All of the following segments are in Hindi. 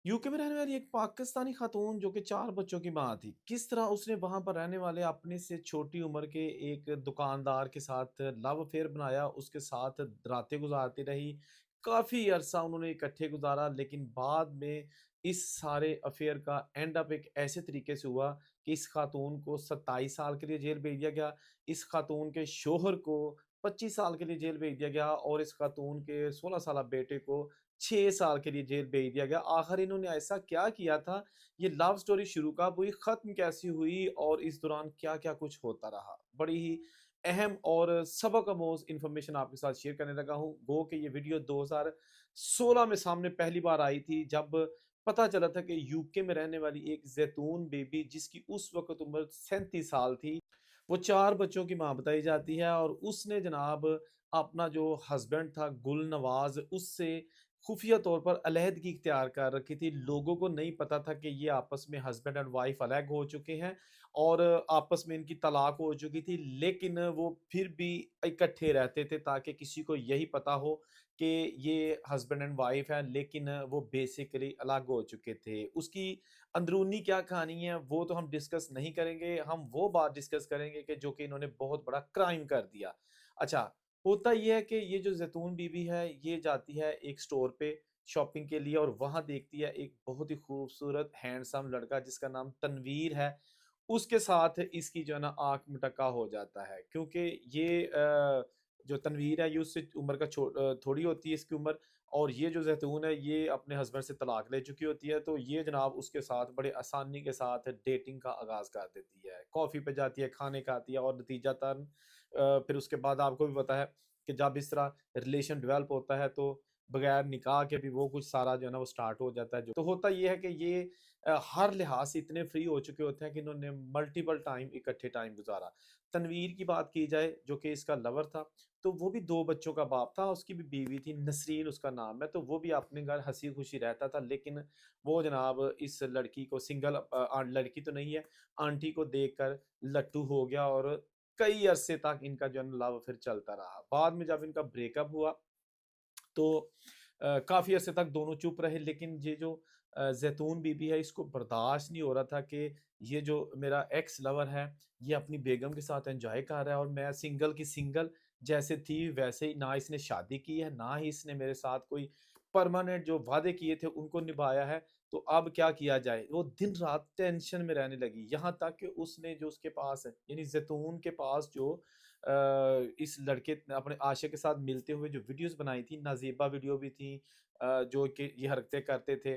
यूके में रहने वाली एक पाकिस्तानी खातून जो कि 4 बच्चों की माँ थी, किस तरह उसने वहाँ पर रहने वाले अपने से छोटी उम्र के एक दुकानदार के साथ लव अफेयर बनाया, उसके साथ रातें गुज़ारती रही। काफ़ी अरसा उन्होंने इकट्ठे गुज़ारा, लेकिन बाद में इस सारे अफेयर का एंड अप एक ऐसे तरीके से हुआ कि इस खातून को 27 साल के लिए जेल भेज दिया गया। इस खातून के शौहर को 25 साल के लिए जेल भेज दिया गया और इस खातून के 16 साला बेटे को 6 साल के लिए जेल भेज दिया गया। आखिर इन्होंने ऐसा क्या किया था? ये लव स्टोरी शुरू कब हुई, ख़त्म कैसी हुई और इस दौरान क्या-क्या कुछ होता रहा? बड़ी ही अहम और सबक आमोज़ इन्फॉर्मेशन आपके साथ शेयर करने लगा हूँ। गो कि ये वीडियो 2016 में सामने पहली बार आई थी, जब पता चला था कि यूके में रहने वाली एक ज़ैतून बेबी, जिसकी उस वक़्त उम्र 37 साल थी, वो 4 बच्चों की माँ बताई जाती है और उसने जनाब अपना जो हस्बैंड था गुलनवाज़, उससे खुफ़िया तौर पर अलहदगी इख्तियार कर रखी थी। लोगों को नहीं पता था कि ये आपस में हस्बैंड एंड वाइफ़ अलग हो चुके हैं और आपस में इनकी तलाक हो चुकी थी, लेकिन वो फिर भी इकट्ठे रहते थे ताकि किसी को यही पता हो कि ये हस्बैंड एंड वाइफ़ हैं, लेकिन वो बेसिकली अलग हो चुके थे। उसकी अंदरूनी क्या कहानी है, वो तो हम डिस्कस नहीं करेंगे, हम वो बात डिस्कस करेंगे कि जो कि इन्होंने बहुत बड़ा क्राइम कर दिया। अच्छा, होता ये है कि ये जो ज़ैतून बीबी है, ये जाती है एक स्टोर पे शॉपिंग के लिए और वहाँ देखती है एक बहुत ही खूबसूरत हैंडसम लड़का जिसका नाम तनवीर है। उसके साथ इसकी जो है ना आँख मटक्का हो जाता है, क्योंकि ये जो तनवीर है ये उससे उम्र का थोड़ी होती है इसकी उम्र, और ये जो ज़ैतून है ये अपने हस्बैंड से तलाक ले चुकी होती है, तो ये जनाब उसके साथ बड़े आसानी के साथ डेटिंग का आगाज़ कर देती है। कॉफ़ी पे जाती है, खाने खाती है और नतीजतन फिर उसके बाद आपको भी पता है कि जब इस तरह रिलेशन डेवलप होता है तो बगैर निकाह के भी वो कुछ सारा जो है ना वो स्टार्ट हो जाता है। जो तो होता ये है कि ये हर लिहाज से इतने फ्री हो चुके होते हैं कि इन्होंने मल्टीपल टाइम इकट्ठे टाइम गुज़ारा। तनवीर की बात की जाए जो कि इसका लवर था, तो वो भी 2 बच्चों का बाप था, उसकी भी बीवी थी, नसरीन उसका नाम है, तो वो भी अपने घर हँसी-खुशी रहता था। लेकिन वो जनाब इस लड़की को लड़की तो नहीं है, आंटी को देखकर लट्टू हो गया और कई अरसे तक इनका जो है ना लव अफेयर चलता रहा। बाद में जब इनका ब्रेकअप हुआ तो काफ़ी अरसे तक दोनों चुप रहे, लेकिन ये जो ज़ैतून बीबी है इसको बर्दाश्त नहीं हो रहा था कि ये जो मेरा एक्स लवर है, ये अपनी बेगम के साथ एन्जॉय कर रहा है और मैं सिंगल की सिंगल जैसे थी वैसे ही, ना इसने शादी की है, ना ही इसने मेरे साथ कोई परमानेंट जो वादे किए थे उनको निभाया है, तो अब क्या किया जाए? वो दिन-रात टेंशन में रहने लगी। यहाँ तक कि उसने जो उसके पास है यानी ज़ैतून के पास जो इस लड़के अपने आशिक के साथ मिलते हुए जो वीडियोज़ बनाई थी, नाज़ेबा वीडियो भी थी, जो कि ये हरकतें करते थे।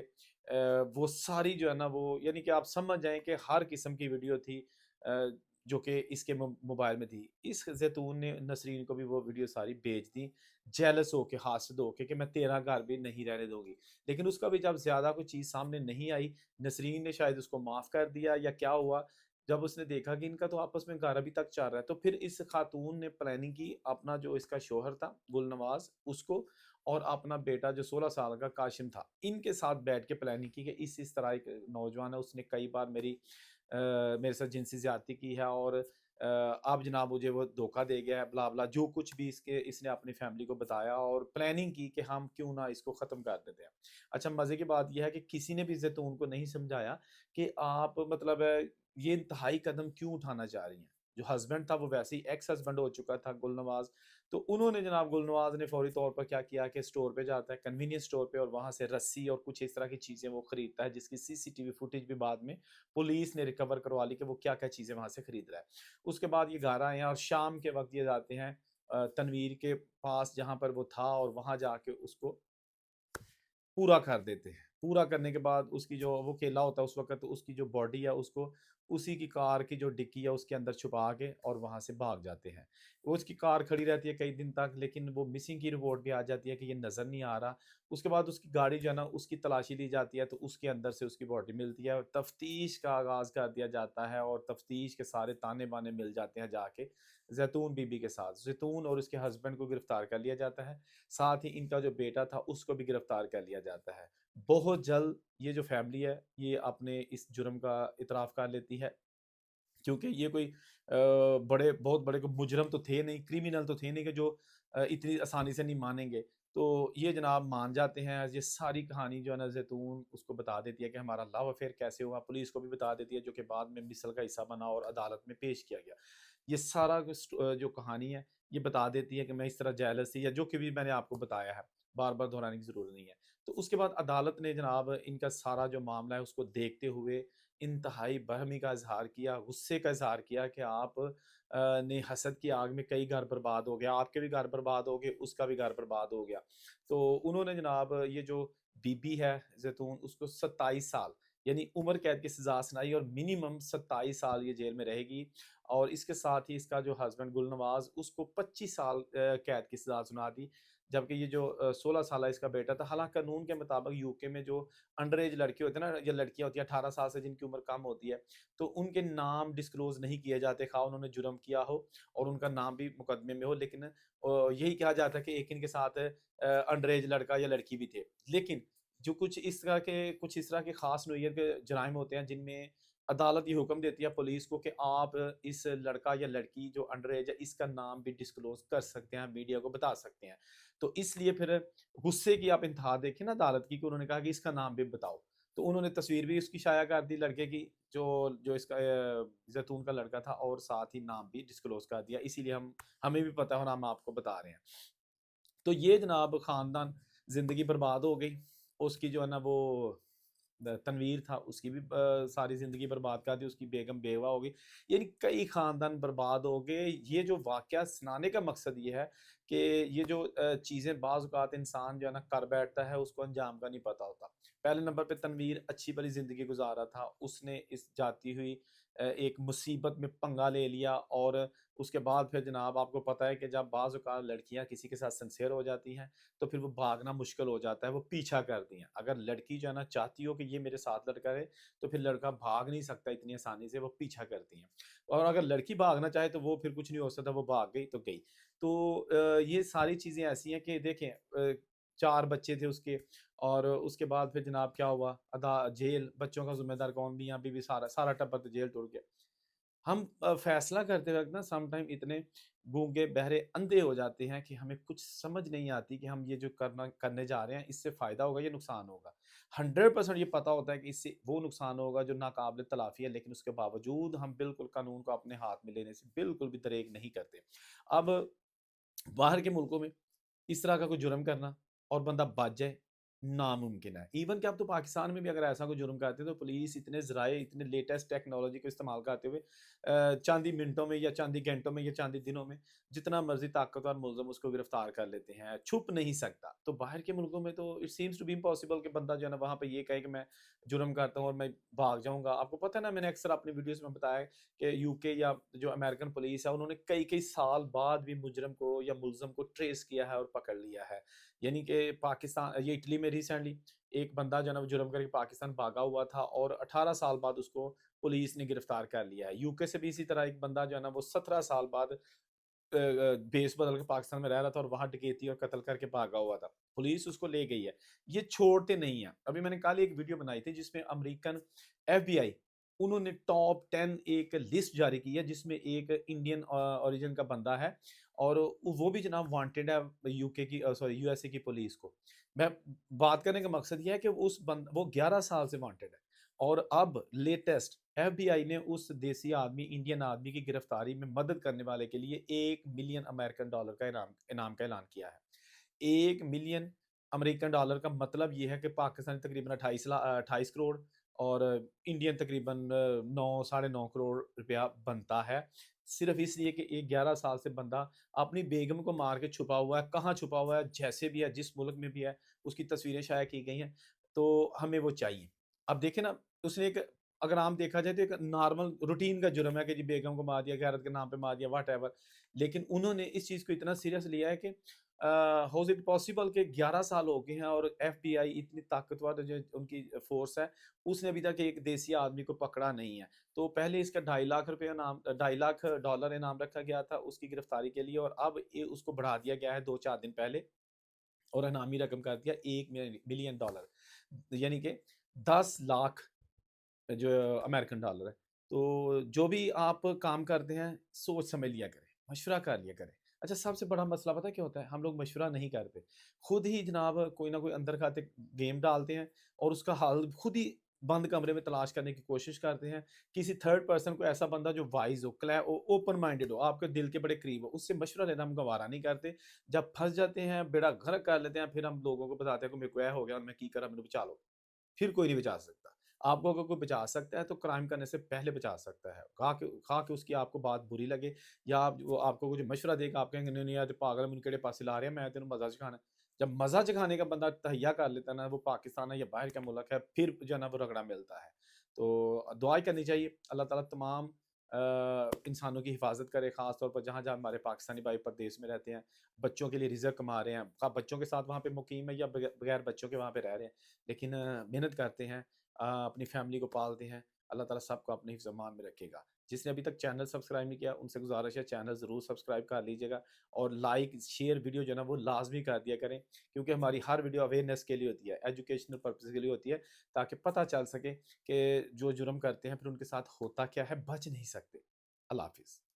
वो सारी जो है ना वो यानी कि आप समझ जाएँ कि हर किस्म की वीडियो थी, अ, जो कि इसके मोबाइल में थी। इस ज़ैतून ने नसरीन को भी वो वीडियो सारी भेज दी, जेलस होके, हासद होके कि मैं तेरा घर भी नहीं रहने दूँगी। लेकिन उसका भी जब ज़्यादा कोई चीज़ सामने नहीं आई, नसरीन ने शायद उसको माफ़ कर दिया या क्या हुआ, जब उसने देखा कि इनका तो आपस में घर अभी तक चल रहा है, तो फिर इस खातून ने प्लानिंग की, अपना जो इसका शौहर था गुलनवाज़ उसको और अपना बेटा जो 16 साल का काशिम था, इनके साथ बैठ के प्लानिंग की कि इस तरह एक नौजवान है, उसने कई बार मेरे साथ जिनसी ज़्यादती की है और अब जनाब मुझे वो धोखा दे गया है, ब्ला-ब्ला जो कुछ भी इसने अपनी फैमिली को बताया और प्लानिंग की कि हम क्यों ना इसको ख़त्म कर देते हैं। अच्छा, मज़े की बात ये है कि किसी ने भी ज़ैतून को नहीं समझाया कि आप मतलब ये इंतहाई कदम क्यों उठाना चाह रही हैं? जो हस्बैंड था वो वैसे ही एक्स हस्बैंड हो चुका था गुलनवाज़, तो उन्होंने जनाब गुलनवाज़ ने फ़ौरी तौर पर क्या किया कि स्टोर पे जाता है, कन्वीनियंस स्टोर पे, और वहाँ से रस्सी और कुछ इस तरह की चीज़ें वो खरीदता है, जिसकी सीसीटीवी फुटेज भी बाद में पुलिस ने रिकवर करवा ली कि वो क्या-क्या चीज़ें वहाँ से खरीद रहा है। उसके बाद ये घर आए हैं और शाम के वक़्त ये जाते हैं तनवीर के पास जहाँ पर वो था और वहाँ जाके उसको पूरा कर देते हैं। पूरा करने के बाद उसकी जो वो केला होता है उस वक़्त उसकी जो बॉडी है उसको उसी की कार की जो डिक्की है उसके अंदर छुपा के और वहाँ से भाग जाते हैं। वो उसकी कार खड़ी रहती है कई दिन तक, लेकिन वो मिसिंग की रिपोर्ट भी आ जाती है कि ये नज़र नहीं आ रहा। उसके बाद उसकी गाड़ी जो है ना उसकी तलाशी ली जाती है, तो उसके अंदर से उसकी बॉडी मिलती है और तफ्तीश का आगाज़ कर दिया जाता है और तफ्तीश के सारे ताने-बाने मिल जाते हैं जाके ज़ैतून बीबी के साथ। ज़ैतून और उसके हस्बैंड को गिरफ्तार कर लिया जाता है। साथ ही इनका जो बेटा था उसको भी गिरफ्तार कर लिया जाता है। बहुत जल्द ये जो फैमिली है ये अपने इस जुर्म का इतराफ़ कर लेती है, क्योंकि ये कोई बहुत बड़े कोई मुजरिम तो थे नहीं, क्रिमिनल तो थे नहीं कि जो इतनी आसानी से नहीं मानेंगे। तो ये जनाब मान जाते हैं, ये सारी कहानी जो है ना ज़ैतून उसको बता देती है कि हमारा लव अफ़ेयर कैसे हुआ, पुलिस को भी बता देती है जो कि बाद में मिसल का हिस्सा बना और अदालत में पेश किया गया। ये सारा जो कहानी है, ये बता देती है कि मैं इस तरह जेलस थी या जो कि भी मैंने आपको बताया है, बार-बार दोहराने की ज़रूरत नहीं है। तो उसके बाद अदालत ने जनाब इनका सारा जो मामला है उसको देखते हुए इंतहाई बरहमी का इज़हार किया, गुस्से का इज़हार किया कि आप ने हसद की आग में कई घर बर्बाद हो गया, आपके भी घर बर्बाद हो गए, उसका भी घर बर्बाद हो गया। तो उन्होंने जनाब ये जो बीबी है ज़ैतून उसको 27 साल यानी उम्र कैद की सज़ा सुनाई और मिनिमम 27 साल ये जेल में रहेगी और इसके साथ ही इसका जो हस्बैंड गुलनवाज़ उसको 25 साल कैद की सज़ा सुना दी। जबकि ये जो 16 साल इसका बेटा था, हालाँकि कानून के मुताबिक यूके में जो अंडर एज लड़के होते हैं ना या लड़कियाँ होती हैं 18 साल से जिनकी उम्र कम होती है, तो उनके नाम डिस्क्लोज़ नहीं किए जाते, ख़्वाह उन्होंने जुर्म किया हो और उनका नाम भी मुकदमे में हो। लेकिन यही कहा जाता है कि एक इनके साथ अंडर एज लड़का या लड़की भी थे। लेकिन जो कुछ इस तरह के ख़ास नौइयत के जराइम होते हैं जिनमें अदालत ये हुक्म देती है पुलिस को कि आप इस लड़का या लड़की जो अंडर एज है इसका नाम भी डिस्क्लोज़ कर सकते हैं, मीडिया को बता सकते हैं। तो इसलिए फिर गुस्से की आप इंतहा देखें ना अदालत की कि उन्होंने कहा कि इसका नाम भी बताओ। तो उन्होंने तस्वीर भी उसकी शाया कर दी लड़के की जो जो इसका ज़ैतून का लड़का था और साथ ही नाम भी डिस्क्लोज़ कर दिया। इसीलिए हम हमें भी पता है और हम आपको बता रहे हैं। तो ये जनाब ख़ानदान ज़िंदगी बर्बाद हो गई। उसकी जो है ना वो तनवीर था उसकी भी सारी ज़िंदगी बर्बाद कर दी, उसकी बेगम बेवा हो गई। यानी कई ख़ानदान बर्बाद हो गए। ये जो वाक़या सुनाने का मकसद ये है कि ये जो चीज़ें बाज़ औक़ात इंसान जो है ना कर बैठता है उसको अंजाम का नहीं पता होता। पहले नंबर पे तनवीर अच्छी भली ज़िंदगी गुज़ार रहा था। उसने इस जाती हुई एक मुसीबत में पंगा ले लिया और उसके बाद फिर जनाब आपको पता है कि जब बाज़ औक़ात लड़कियाँ किसी के साथ सिंसियर हो जाती हैं, तो फिर वो भागना मुश्किल हो जाता है, वो पीछा करती हैं। अगर लड़की जो है ना चाहती हो कि ये मेरे साथ लड़का रहे, तो फिर लड़का भाग नहीं सकता इतनी आसानी से, वो पीछा करती हैं। और अगर लड़की भागना चाहे तो वो फिर कुछ नहीं हो सकता, वो भाग गई तो गई। तो ये सारी चीज़ें ऐसी हैं कि देखें 4 बच्चे थे उसके और उसके बाद फिर जनाब क्या हुआ, जेल, बच्चों का ज़िम्मेदार कौन? मियाँ-बीवी सारा सारा टब्बर तो जेल टूट गया। हम फैसला करते वक़्त ना सम टाइम इतने गूंगे, बहरे, अंधे हो जाते हैं कि हमें कुछ समझ नहीं आती कि हम ये जो करने जा रहे हैं, इससे फ़ायदा होगा या नुकसान होगा। 100% ये पता होता है कि इससे वो नुकसान होगा जो नाक़ाबिल तलाफ़ी है, लेकिन उसके बावजूद हम बिल्कुल कानून को अपने हाथ में लेने से बिल्कुल भी दरेग नहीं करते। अब बाहर के मुल्कों में इस तरह का कोई जुर्म करना और बंदा बच जाए, नामुमकिन है। इवन कि अब तो पाकिस्तान में भी अगर ऐसा कोई जुर्म करते हैं, तो पुलिस इतने ज़राए, इतने लेटेस्ट टेक्नोलॉजी को इस्तेमाल करते हुए चंद ही मिनटों में या चंद ही घंटों में या चंद ही दिनों में जितना मर्ज़ी ताकतवर मुल्ज़िम उसको गिरफ्तार कर लेते हैं, छुप नहीं सकता। तो बाहर के मुल्कों में तो it seems to be impossible कि बंदा जो है ना वहाँ पे ये कहे कि मैं जुर्म करता हूँ और मैं भाग जाऊँगा। आपको पता है ना मैंने अक्सर अपनी वीडियोज़ में बताया कि यूके या जो अमेरिकन पुलिस है, उन्होंने कई-कई साल बाद भी मुजरिम को या मुल्ज़िम को ट्रेस किया है और पकड़ लिया है। यानी कि पाकिस्तान ये इटली में रिसेंटली एक बंदा जो है ना वो जुर्म करके पाकिस्तान भागा हुआ था और 18 साल बाद उसको पुलिस ने गिरफ्तार कर लिया है। यूके से भी इसी तरह एक बंदा जो है ना वो 17 साल बाद भेस बदल के पाकिस्तान में रह रहा था और वहाँ डकैती और कत्ल करके भागा हुआ था। पुलिस उसको ले गई है। ये छोड़ते नहीं हैं। अभी मैंने कल एक वीडियो बनाई थी जिसमें अमेरिकन एफबीआई उन्होंने टॉप 10 एक लिस्ट जारी की है जिसमें एक इंडियन ओरिजिन का बंदा है और वो भी जनाब वांटेड है यूके की सॉरी यूएसए की पुलिस को। मैं बात करने का मकसद ये है कि वो 11 साल से वांटेड है और अब लेटेस्ट एफबीआई ने उस देसी आदमी, इंडियन आदमी की गिरफ्तारी में मदद करने वाले के लिए 1 मिलियन अमेरिकन डॉलर का इनाम का ऐलान किया है। 1 मिलियन अमेरिकन डॉलर का मतलब ये है कि पाकिस्तानी तकरीबन 28 करोड़ और इंडियन तकरीबन 9 साढ़े 9 करोड़ रुपया बनता है। सिर्फ़ इसलिए कि एक 11 साल से बंदा अपनी बेगम को मार के छुपा हुआ है, कहाँ छुपा हुआ है, जैसे भी है, जिस मुल्क में भी है, उसकी तस्वीरें शाया की गई हैं, तो हमें वो चाहिए। अब देखें ना, उसने एक अगर आम देखा जाए तो एक नॉर्मल रूटीन का जुर्म है कि जी बेगम को मार दिया, गैरत के नाम पे मार दिया, व्हाटएवर। लेकिन उन्होंने इस चीज़ को इतना सीरियस लिया है कि हाउ इज़ इट पॉसिबल कि 11 साल हो गए हैं और एफबीआई इतनी ताकतवर जो उनकी फ़ोर्स है, उसने अभी तक एक देसी आदमी को पकड़ा नहीं है। तो पहले इसका ढाई लाख डॉलर इनाम रखा गया था उसकी गिरफ्तारी के लिए और अब ये उसको बढ़ा दिया गया है 2-4 दिन पहले और इनामी रकम कर दिया 1 मिलियन डॉलर यानी कि 10 लाख जो अमेरिकन डॉलर है। तो जो भी आप काम करते हैं, सोच समझ लिया करें, मशवरा कर लिया करें। अच्छा, सबसे बड़ा मसला पता है क्या होता है? हम लोग मशवरा नहीं करते। खुद ही जनाब कोई ना कोई अंदर खाते गेम डालते हैं और उसका हल खुद ही बंद कमरे में तलाश करने की कोशिश करते हैं। किसी थर्ड पर्सन को, ऐसा बंदा जो वाइज़ हो, ओपन माइंडेड हो, आपके दिल के बड़े करीब हो, उससे मशवरा लेना हम गवारा नहीं करते। जब फँस जाते हैं, बेड़ा गर्क कर लेते हैं, फिर हम लोगों को बताते हैं कि मेरे को ये हो गया और मैं की करा, मैनू बचा लो। फिर कोई नहीं बचा सकता। आपको अगर कोई बचा सकता है तो क्राइम करने से पहले बचा सकता है। खा के उसकी आपको बात बुरी लगे या वो आपको कुछ मशवरा देगा, आप कहेंगे नहीं, नहीं यार, पागल है, मैनू केड़े पासे ला रहे हैं, मैं तेनू मज़ा चखाना है। जब मज़ा चखाने का बंदा तहैया कर लेता है ना, वो पाकिस्तान है या बाहर का मुल्क है, फिर जो है ना वो रगड़ा मिलता है। तो दुआ ही करनी चाहिए, अल्लाह ताला तमाम इंसानों की हिफ़ाज़त करे, ख़ास तौर पर जहाँ-जहाँ हमारे पाकिस्तानी भाई परदेश में रहते हैं, बच्चों के लिए रिज़्क कमा रहे हैं, बच्चों के साथ वहाँ पे मुक़ीम है या बगैर बच्चों के वहाँ पे रह रहे हैं। लेकिन मेहनत करते हैं, अपनी फैमिली को पालते हैं। अल्लाह ताला सबको अपने हिफ्ज़-ए-मान में रखेगा। जिसने अभी तक चैनल सब्सक्राइब नहीं किया, उनसे गुज़ारिश है चैनल ज़रूर सब्सक्राइब कर लीजिएगा और लाइक, शेयर वीडियो जो है ना वो लाज़मी कर दिया करें, क्योंकि हमारी हर वीडियो अवेयरनेस के लिए होती है, एजुकेशनल पर्पज़ के लिए होती है, ताकि पता चल सके कि जो जुर्म करते हैं फिर उनके साथ होता क्या है, बच नहीं सकते। अल्लाह हाफ़िज़।